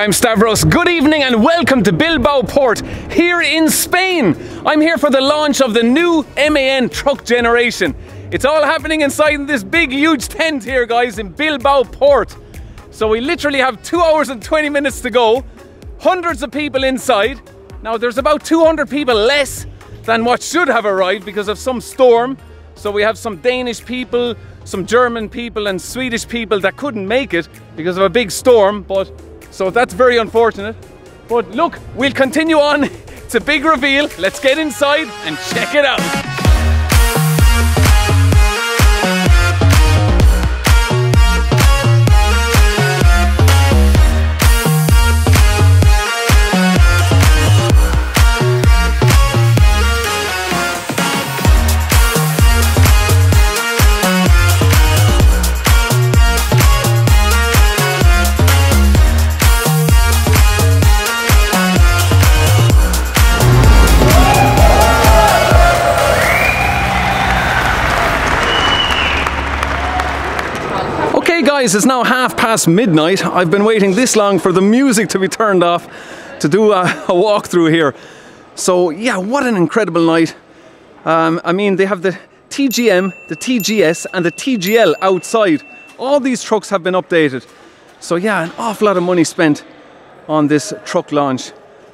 I'm Stavros. Good evening and welcome to Bilbao Port here in Spain. I'm here for the launch of the new MAN truck generation. It's all happening inside this big huge tent here, guys, in Bilbao Port. So we literally have 2 hours and 20 minutes to go. Hundreds of people inside. Now there's about 200 people less than what should have arrived because of some storm. So we have some Danish people, some German people and Swedish people that couldn't make it because of a big storm, so that's very unfortunate. But look, we'll continue on. It's a big reveal. Let's get inside and check it out. Guys, it's now midnight. I've been waiting this long for the music to be turned off to do a walkthrough here. So yeah, what an incredible night. I mean, they have the TGM, the TGS and the TGL outside. All these trucks have been updated. So yeah, an awful lot of money spent on this truck launch.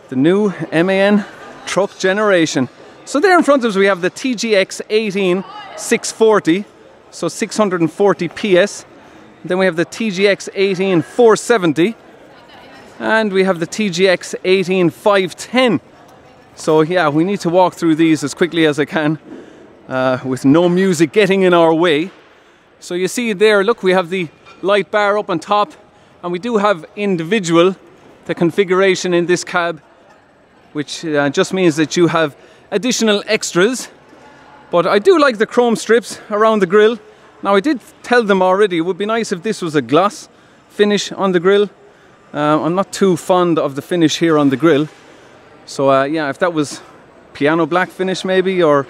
The new MAN truck generation. So there in front of us we have the TGX 18.640, so 640 PS. Then we have the TGX 18.470 and we have the TGX 18.510. So yeah, we need to walk through these as quickly as I can with no music getting in our way. So you see there, look, we have the light bar up on top and we do have individual, the configuration in this cab, which just means that you have additional extras. But I do like the chrome strips around the grille. Now I did tell them already it would be nice if this was a gloss finish on the grille. I'm not too fond of the finish here on the grille. So yeah, if that was piano black finish maybe, or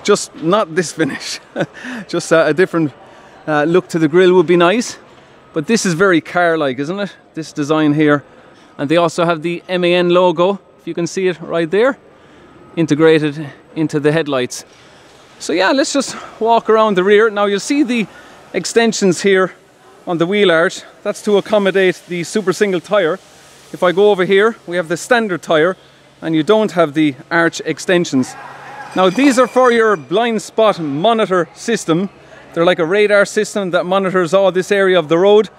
just not this finish. Just a different look to the grille would be nice. But this is very car-like, isn't it? This design here. And they also have the MAN logo, if you can see it right there, integrated into the headlights. So yeah, let's just walk around the rear. Now you'll see the extensions here on the wheel arch. That's to accommodate the super single tyre. If I go over here, we have the standard tyre and you don't have the arch extensions. Now these are for your blind spot monitor system. They're like a radar system that monitors all this area of the road.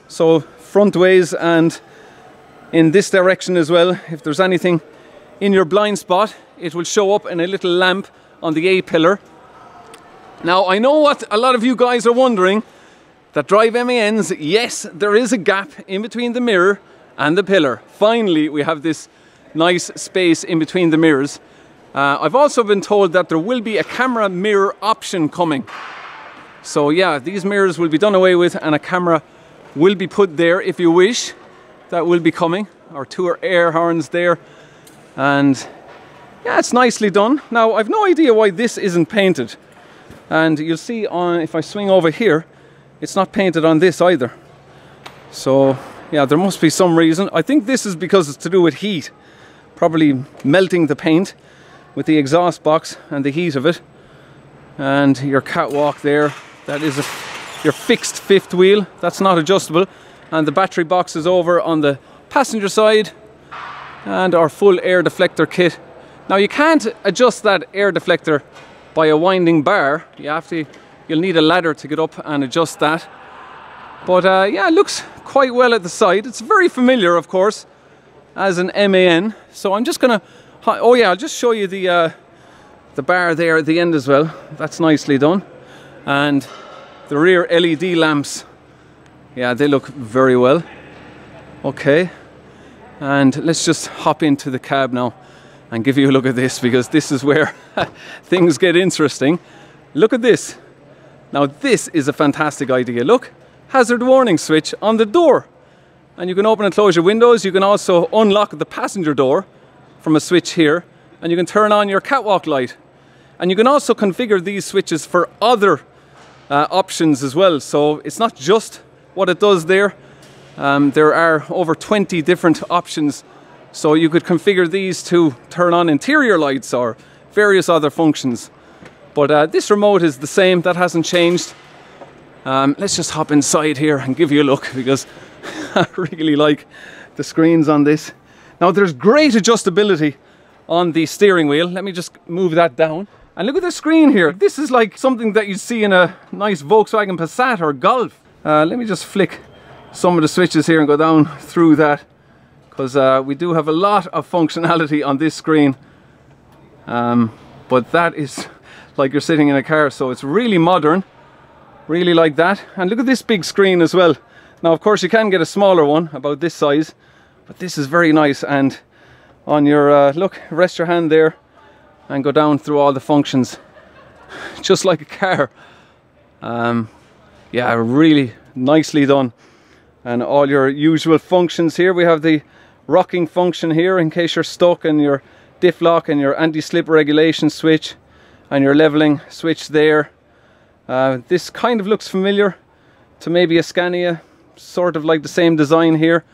So front ways and in this direction as well. If there's anything in your blind spot, it will show up in a little lamp on the A-pillar. Now I know what a lot of you guys are wondering, that drive MANs, yes, there is a gap in between the mirror and the pillar. Finally we have this nice space in between the mirrors. I've also been told that there will be a camera mirror option coming. So yeah, these mirrors will be done away with and a camera will be put there if you wish. That will be coming. Our two air horns there, and yeah, it's nicely done. Now, I've no idea why this isn't painted. And you'll see on, if I swing over here, it's not painted on this either. So, yeah, there must be some reason. I think this is because it's to do with heat. Probably melting the paint with the exhaust box and the heat of it. And your catwalk there, that is your fixed fifth wheel. That's not adjustable. And the battery box is over on the passenger side. And our full air deflector kit. Now you can't adjust that air deflector by a winding bar. You'll need a ladder to get up and adjust that. But yeah, it looks quite well at the side. It's very familiar, of course, as an MAN. So I'm just gonna, oh yeah, I'll just show you the bar there at the end as well. That's nicely done. And the rear LED lamps, yeah, they look very well. Okay, and let's just hop into the cab now and give you a look at this, because this is where things get interesting. Look at this. Now this is a fantastic idea. Look, hazard warning switch on the door. And you can open and close your windows. You can also unlock the passenger door from a switch here. And you can turn on your catwalk light. And you can also configure these switches for other options as well. So it's not just what it does there. There are over 20 different options, so you could configure these to turn on interior lights or various other functions. But this remote is the same, that hasn't changed. Let's just hop inside here and give you a look, because I really like the screens on this. Now there's great adjustability on the steering wheel. Let me just move that down. And look at the screen here. This is like something that you'd see in a nice Volkswagen Passat or Golf. Let me just flick some of the switches here and go down through that, because we do have a lot of functionality on this screen. But that is like you're sitting in a car, so it's really modern. Really like that. And look at this big screen as well. Now of course you can get a smaller one about this size, but this is very nice. And on your look, rest your hand there and go down through all the functions just like a car. Yeah, really nicely done. And all your usual functions here. We have the rocking function here in case you're stuck, and your diff lock and your anti-slip regulation switch and your leveling switch there. This kind of looks familiar to maybe a Scania, sort of like the same design here.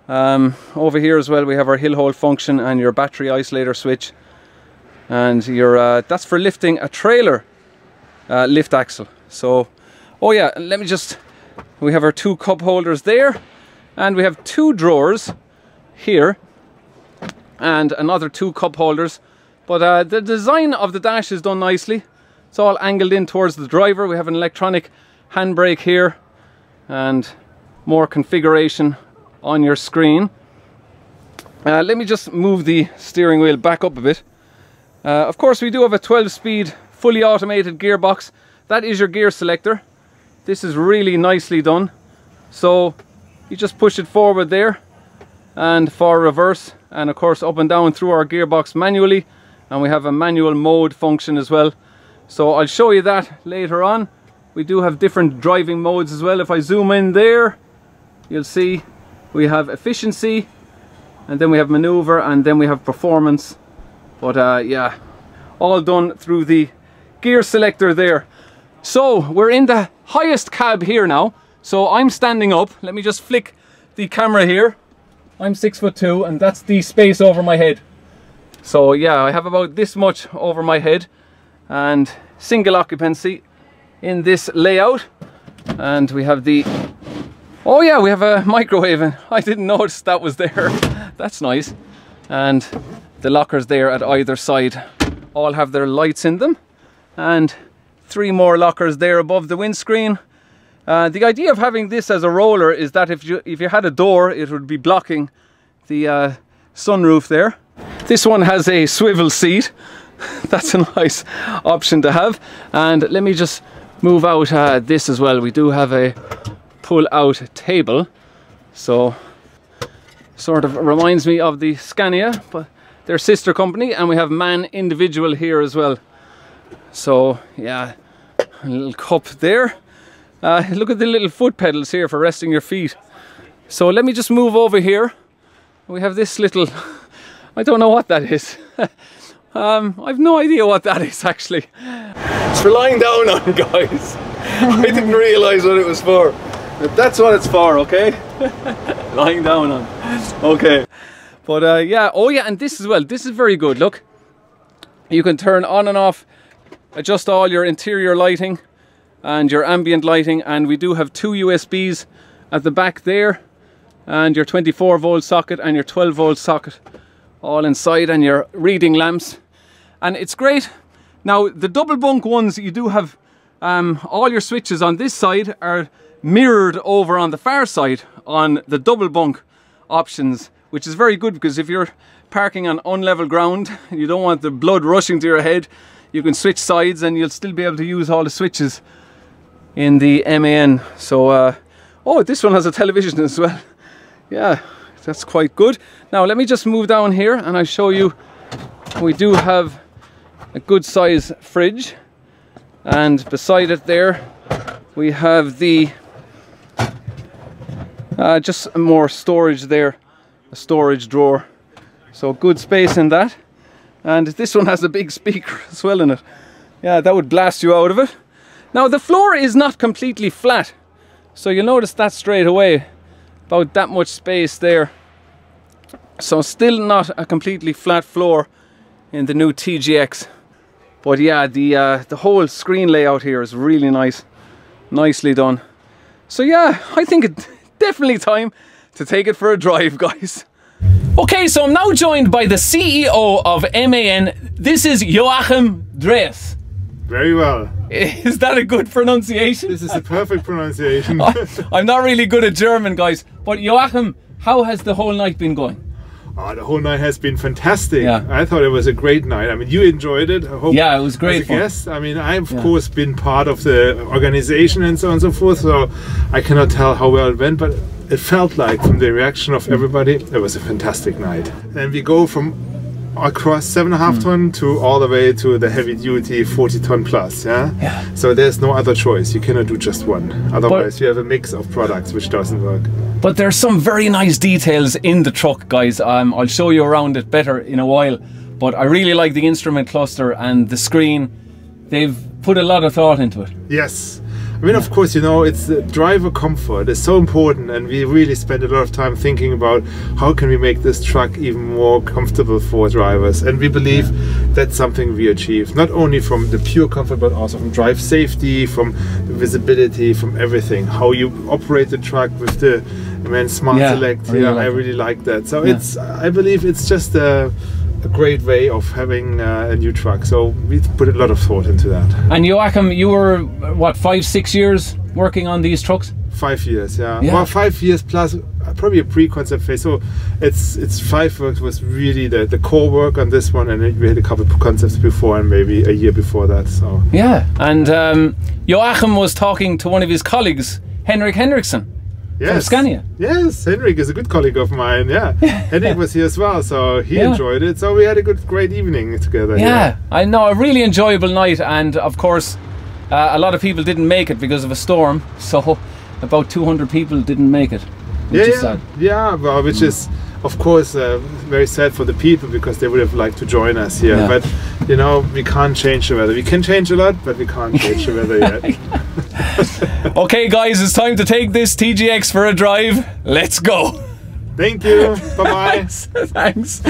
Over here as well we have our hill hold function and your battery isolator switch, and your that's for lifting a trailer lift axle. So, oh yeah, let me just, we have our two cup holders there, and we have two drawers here and another two cup holders. But the design of the dash is done nicely. It's all angled in towards the driver. We have an electronic handbrake here and more configuration on your screen. Let me just move the steering wheel back up a bit. Of course we do have a 12-speed fully automated gearbox. That is your gear selector. This is really nicely done. So you just push it forward there and for reverse, and of course up and down through our gearbox manually. And we have a manual mode function as well. So I'll show you that later on. We do have different driving modes as well. If I zoom in there, you'll see we have efficiency, and then we have maneuver, and then we have performance. But yeah, all done through the gear selector there. So we're in the highest cab here now. So I'm standing up. Let me just flick the camera here. I'm 6'2", and that's the space over my head. So yeah, I have about this much over my head, and single occupancy in this layout. And we have the, oh yeah, we have a microwave, and I didn't notice that was there. That's nice. And the lockers there at either side all have their lights in them, and 3 more lockers there above the windscreen. The idea of having this as a roller is that if you had a door, it would be blocking the sunroof there. This one has a swivel seat. That's a nice option to have. And let me just move out this as well. We do have a pull-out table, so sort of reminds me of the Scania, but their sister company. And we have MAN individual here as well. So yeah, a little cup there. Look at the little foot pedals here for resting your feet. So let me just move over here. We have this little, I don't know what that is. I've no idea what that is actually. It's for lying down on, guys. I didn't realise what it was for. But that's what it's for, okay? Lying down on. Okay. But yeah, oh yeah, and this as well. This is very good, look. You can turn on and off, adjust all your interior lighting and your ambient lighting, and we do have 2 USBs at the back there, and your 24-volt socket and your 12-volt socket all inside, and your reading lamps. And it's great. Now the double bunk ones, you do have all your switches on this side are mirrored over on the far side on the double bunk options, which is very good, because if you're parking on unlevel ground and you don't want the blood rushing to your head, you can switch sides and you'll still be able to use all the switches in the MAN. So oh, this one has a television as well. Yeah, that's quite good. Now let me just move down here and I'll show you. We do have a good size fridge, and beside it there we have the just more storage there, a storage drawer. So good space in that. And this one has a big speaker as well in it. Yeah, that would blast you out of it. Now the floor is not completely flat, so you'll notice that straight away. about that much space there. So still not a completely flat floor in the new TGX. But yeah, the whole screen layout here is really nice. Nicely done. So yeah, I think it's definitely time to take it for a drive, guys. Okay, so I'm now joined by the CEO of MAN. This is Joachim Drees. Very well. Is that a good pronunciation? This is a perfect pronunciation. I'm not really good at German, guys. But Joachim, how has the whole night been going? Oh, the whole night has been fantastic. Yeah. I thought it was a great night. I mean, you enjoyed it. I hope. Yeah, it was great fun. Yes. I mean, I've of course been part of the organization and so on and so forth, so I cannot tell how well it went, but it felt like from the reaction of everybody, it was a fantastic night. And we go from across 7.5 ton to all the way to the heavy duty 40 ton plus. Yeah. So there's no other choice. You cannot do just one. Otherwise, you have a mix of products which doesn't work. But there's some very nice details in the truck, guys. I'll show you around it better in a while. But I really like the instrument cluster and the screen. They've put a lot of thought into it. Yes. I mean, of course, you know, it's the driver comfort is so important, and we really spend a lot of time thinking about how can we make this truck even more comfortable for drivers, and we believe that's something we achieve, not only from the pure comfort but also from drive safety, from the visibility, from everything, how you operate the truck with the MAN Smart Select. I really like that. So it's, I believe it's just a great way of having a new truck, so we've put a lot of thought into that. And Joachim, you were what, 5-6 years working on these trucks? 5 years, yeah. Well, 5 years plus probably a pre-concept phase, so it's 5 works was really the core work on this one, and we had a couple of concepts before and maybe a year before that. So yeah. And Joachim was talking to one of his colleagues, Henrik Henriksson. From Scania. Yes, Henrik is a good colleague of mine. Yeah, Henrik was here as well, so he enjoyed it. So we had a great evening together. Yeah, I know, a really enjoyable night, and of course, a lot of people didn't make it because of a storm. So about 200 people didn't make it. Which is sad. Well, which is of course very sad for the people because they would have liked to join us here. Yeah. But you know, we can't change the weather. We can change a lot, but we can't change the weather yet. Okay guys, it's time to take this TGX for a drive. Let's go. Thank you. Bye-bye. Thanks.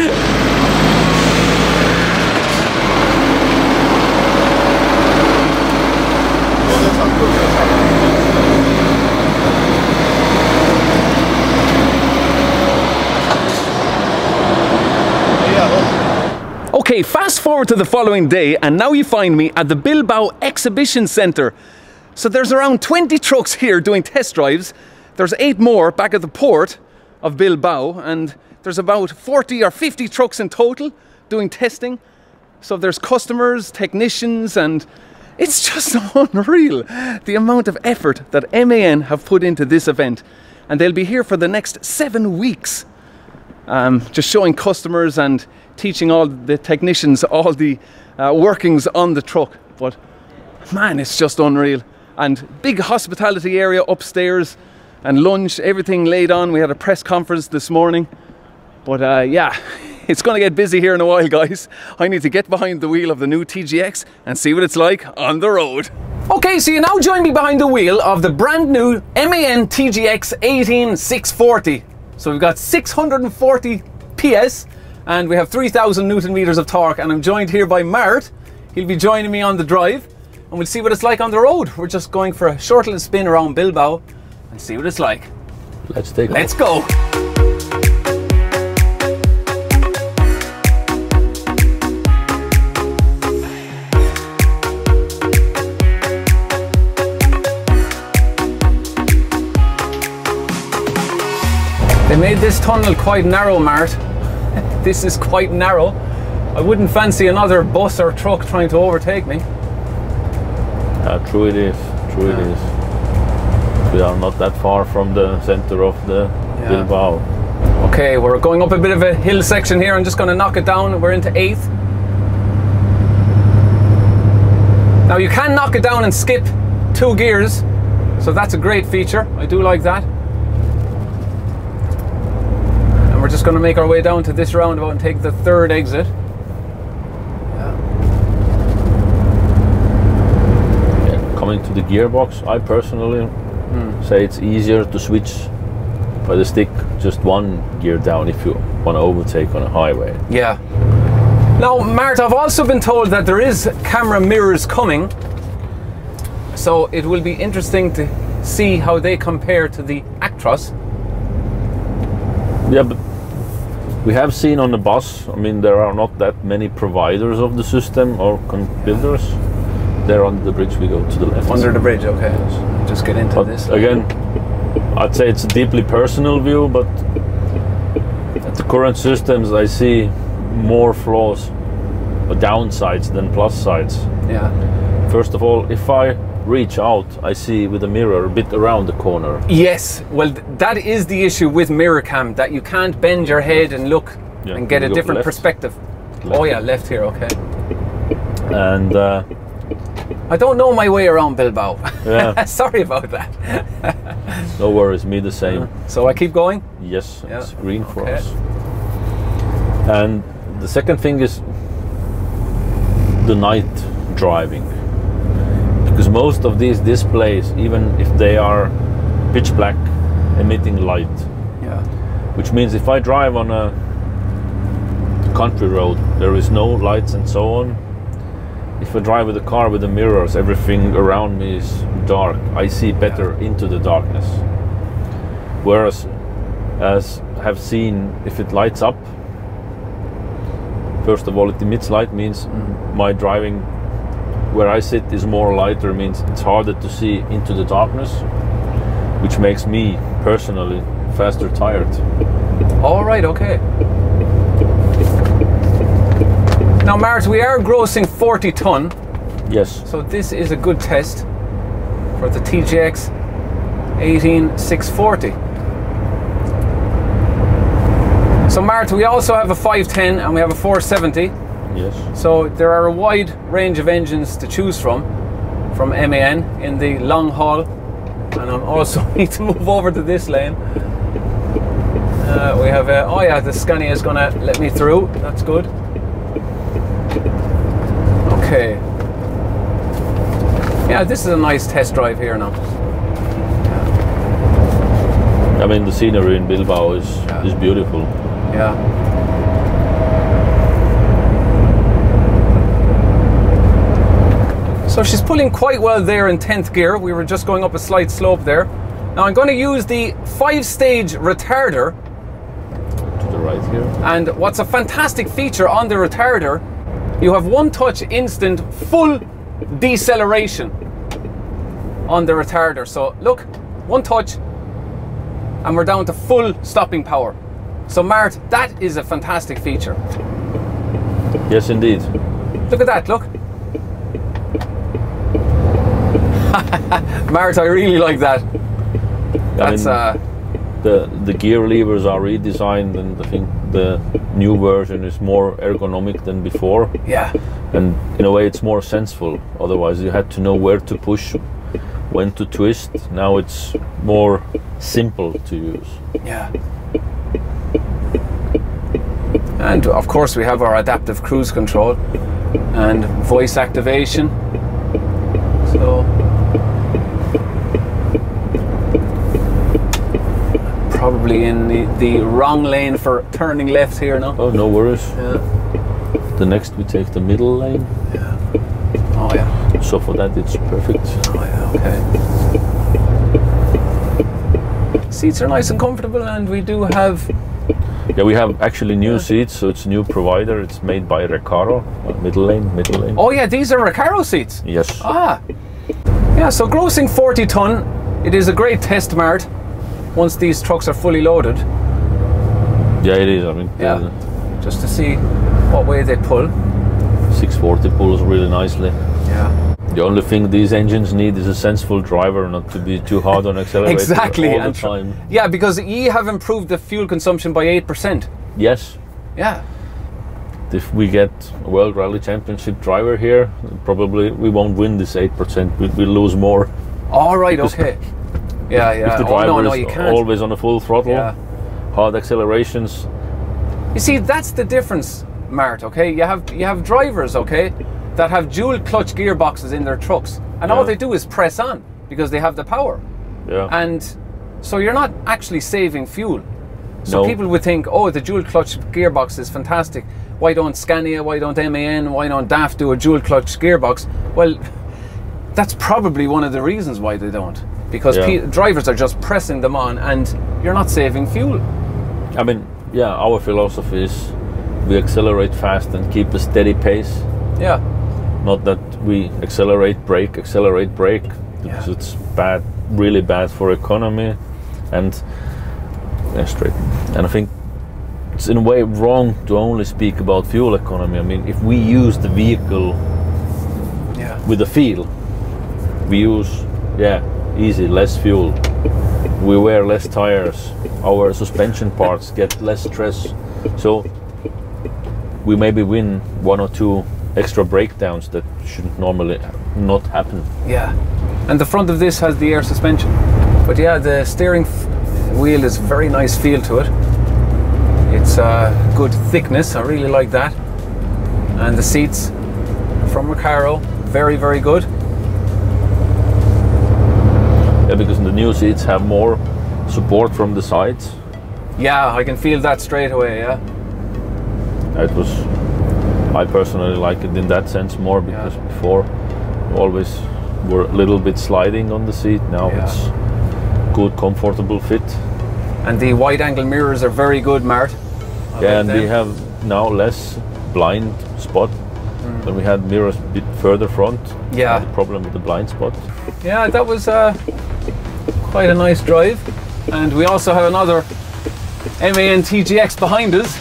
Okay, fast forward to the following day, and now you find me at the Bilbao Exhibition Centre. So there's around 20 trucks here doing test drives. There's 8 more back at the port of Bilbao, and there's about 40 or 50 trucks in total doing testing. So there's customers, technicians, and it's just unreal the amount of effort that MAN have put into this event. And they'll be here for the next 7 weeks, just showing customers and teaching all the technicians all the workings on the truck. But man, it's just unreal. And big hospitality area upstairs, and lunch, everything laid on. We had a press conference this morning. But yeah, it's going to get busy here in a while, guys. I need to get behind the wheel of the new TGX and see what it's like on the road. Okay, so you now join me behind the wheel of the brand new MAN TGX 18.640. So we've got 640 PS and we have 3,000 Newton meters of torque, and I'm joined here by Mart. He'll be joining me on the drive, and we'll see what it's like on the road. We're just going for a short little spin around Bilbao and see what it's like. Let's take off. Let's go. They made this tunnel quite narrow, Mart. This is quite narrow. I wouldn't fancy another bus or truck trying to overtake me. True it is. True it is. We are not that far from the center of the Bilbao. Okay, we're going up a bit of a hill section here. I'm just going to knock it down. We're into 8th. Now you can knock it down and skip 2 gears, so that's a great feature. I do like that. We're just going to make our way down to this roundabout and take the 3rd exit. Yeah, coming to the gearbox, I personally say it's easier to switch by the stick just one gear down if you want to overtake on a highway. Yeah. Now, Mart, I've also been told that there is camera mirrors coming, so it will be interesting to see how they compare to the Actros. Yeah, but we have seen on the bus, I mean, there are not that many providers of the system or builders. There on the bridge, we go to the left. Under the bridge, okay. Yes. Just get into this. Again, I'd say it's a deeply personal view, but at the current systems, I see more flaws or downsides than plus sides. Yeah. First of all, if I reach out, I see with the mirror a bit around the corner. Yes, well, that is the issue with mirror cam, that you can't bend your head and look and get a different perspective. Left. Oh yeah, left here, okay. And I don't know my way around Bilbao. Yeah. Sorry about that. No worries, me the same. So I keep going? Yes, yeah. It's green for us. And the second thing is the night driving. Because most of these displays, even if they are pitch black, emitting light. Yeah. Which means if I drive on a country road, there is no lights and so on. If I drive with a car with the mirrors, everything around me is dark. I see better into the darkness. Whereas, as I have seen, if it lights up, first of all, it emits light, means my driving where I sit is more lighter, means it's harder to see into the darkness, which makes me personally faster tired. All right, okay. Now, Mart, we are grossing 40 ton. Yes. So this is a good test for the TGX 18.640. So, Mart, we also have a 510 and we have a 470. Yes. So there are a wide range of engines to choose from MAN in the long haul. And I also need to move over to this lane. We have a, oh yeah, the Scania is gonna let me through. That's good. Okay. Yeah, this is a nice test drive here now. I mean, the scenery in Bilbao is beautiful. Yeah. So she's pulling quite well there in 10th gear. We were just going up a slight slope there. Now I'm going to use the 5-stage retarder. To the right here. And what's a fantastic feature on the retarder, you have one touch instant full deceleration on the retarder. So look, one touch and we're down to full stopping power. So Mart, that is a fantastic feature. Yes, indeed. Look at that, look. Mart, I really like that. That's the gear levers are redesigned, and I think the new version is more ergonomic than before. Yeah. And in a way it's more sensible. Otherwise you had to know where to push, when to twist. Now it's more simple to use. Yeah. And of course we have our adaptive cruise control and voice activation. So probably in the wrong lane for turning left here now. Oh, no worries. Yeah. The next we take the middle lane. Yeah. Oh yeah. So for that it's perfect. Oh yeah, okay. Seats are nice and comfortable, and we do have... Yeah, we have actually new seats, so it's a new provider. It's made by Recaro. Middle lane. Oh yeah, these are Recaro seats? Yes. Ah. Yeah, so grossing 40 ton, it is a great test, Mart, once these trucks are fully loaded. Yeah, it is. I mean, yeah, just to see what way they pull. 640 pulls really nicely. Yeah. The only thing these engines need is a sensible driver, not to be too hard on accelerator exactly. all the time. Yeah, because ye have improved the fuel consumption by 8%. Yes. Yeah. If we get a World Rally Championship driver here, probably we won't win this 8%. We'll lose more. All right. Okay. Yeah. If the driver you is can't. always on a full throttle, hard accelerations. You see, that's the difference, Mart. Okay, you have drivers, okay, that have dual clutch gearboxes in their trucks, and all they do is press on because they have the power. Yeah. And So you're not actually saving fuel. So No. people would think, oh, the dual clutch gearbox is fantastic. Why don't Scania, why don't MAN, why don't DAF do a dual clutch gearbox? Well, that's probably one of the reasons why they don't. Because drivers are just pressing them on and you're not saving fuel. I mean, yeah, our philosophy is we accelerate fast and keep a steady pace. Yeah. Not that we accelerate, brake, because it's bad, really bad for economy, and straight. And I think it's in a way wrong to only speak about fuel economy. I mean, if we use the vehicle with the feel, we use easy, less fuel. We wear less tires. Our suspension parts get less stress. So we maybe win 1 or 2 extra breakdowns that should normally not happen. Yeah. And the front of this has the air suspension. But yeah, the steering wheel is very nice feel to it. It's good thickness. I really like that. And the seats from Recaro, very, very good. Yeah, because the new seats have more support from the sides. Yeah, I can feel that straight away, yeah. I personally like it in that sense more, because before always were a little bit sliding on the seat. Now it's good, comfortable fit. And the wide angle mirrors are very good, Mart. And we have now less blind spot than we had mirrors a bit further front. Yeah. The problem with the blind spot. Yeah, that was quite a nice drive. And we also have another MAN TGX behind us.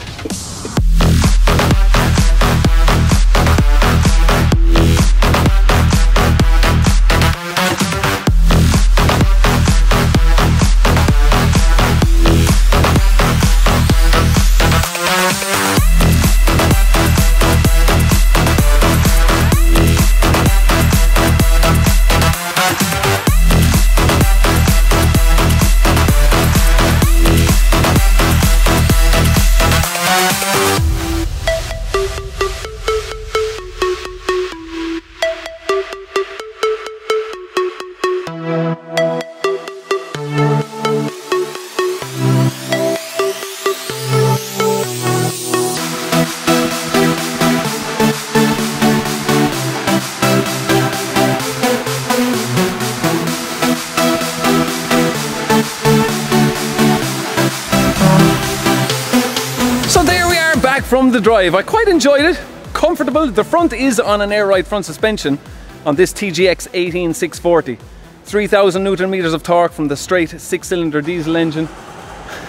From the drive, I quite enjoyed it. Comfortable. The front is on an air ride front suspension on this TGX 18.640. 3,000 Newton meters of torque from the straight 6-cylinder diesel engine.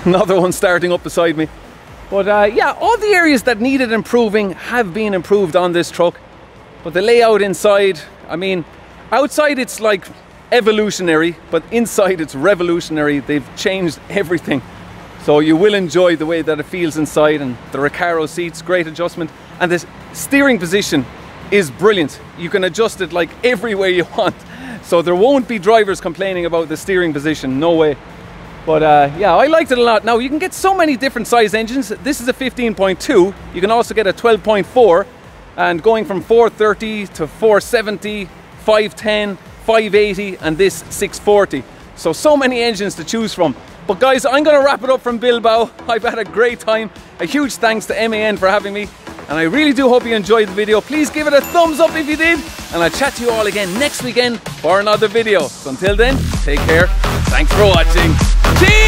Another one starting up beside me. But yeah, all the areas that needed improving have been improved on this truck. But the layout inside, I mean, outside it's like evolutionary, but inside it's revolutionary. They've changed everything. So you will enjoy the way that it feels inside, and the Recaro seats, great adjustment. And the steering position is brilliant. You can adjust it like every way you want. So there won't be drivers complaining about the steering position, no way. But yeah, I liked it a lot. Now you can get so many different size engines. This is a 15.2. You can also get a 12.4, and going from 430 to 470, 510, 580, and this 640. So many engines to choose from. But guys, I'm going to wrap it up from Bilbao. I've had a great time. A huge thanks to MAN for having me. And I really do hope you enjoyed the video. Please give it a thumbs up if you did. And I'll chat to you all again next weekend for another video. So until then, take care. Thanks for watching. Cheers!